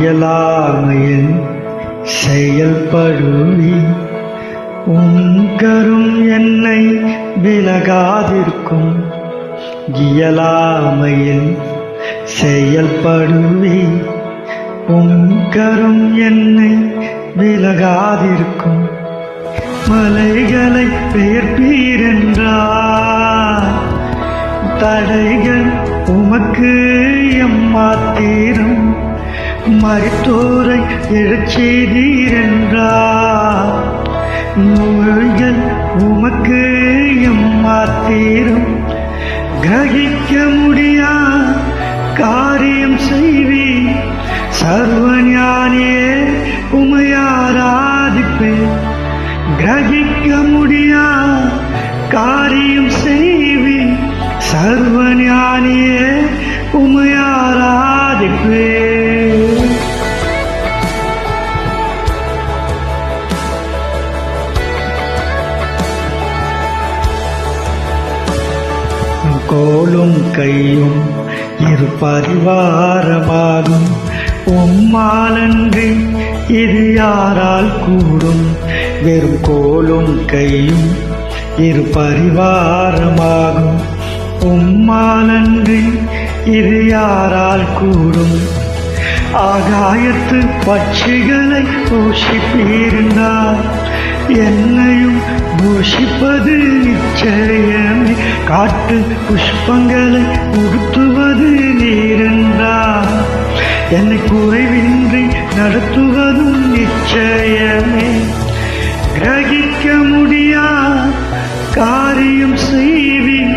இயலாமையில் செயல்படுவி உங்கரும் என்னை விலகாதிருக்கும். இயலாமையில் செயல்படுவி உங்கரும் என்னை விலகாதிருக்கும். மலைகளை பெயர்ப்பீரென்றார், தடைகள் உமக்கு எம்மாத்திரம். மரித்தோரை எழுச்செய்தீரென்றார், நோய்கள் உமக்கு எம்மாத்திரம். கிரகிக்க முடியா காரியம் செய்வீர், சர்வஞானியே உம்மை ஆராதிப்பேன். கிரகிக்க முடியா காரியம் செய்வீர், சர்வஞானியே உம்மை ஆராதிப்பேன். கோலும் கையும் இரு பரிவாரமாகும், உம்மாலன்றி இது யாரால் கூடும். வெறும் கோலும் கையும் இரு பரிவாரமாகும், உம்மாலன்றி இது யாரால் கூடும். ஆகாயத்து பட்சிகளை போஷிப்பீர்ந்தார், என்னையும் போஷிப்பது நிச்சயமே. காட்டு புஷ்பங்களை உடுத்துவது நீரென்றார், என்னை குறைவின்றி நடத்துவதும் நிச்சயமே. கிரகிக்க முடியா காரியம் செய்வீர்,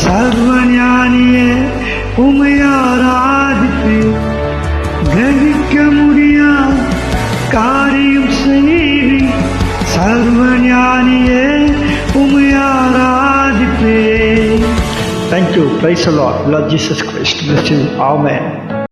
சர்வஞானியே உம்மை ஆராதிப்பேன். கிரகிக்க முடியா காரியம் செய்வீர், சர்வஞானியே உம்மை ஆராதிப்பேன். Thank you. Praise the Lord. Lord Jesus Christ bless you. Amen.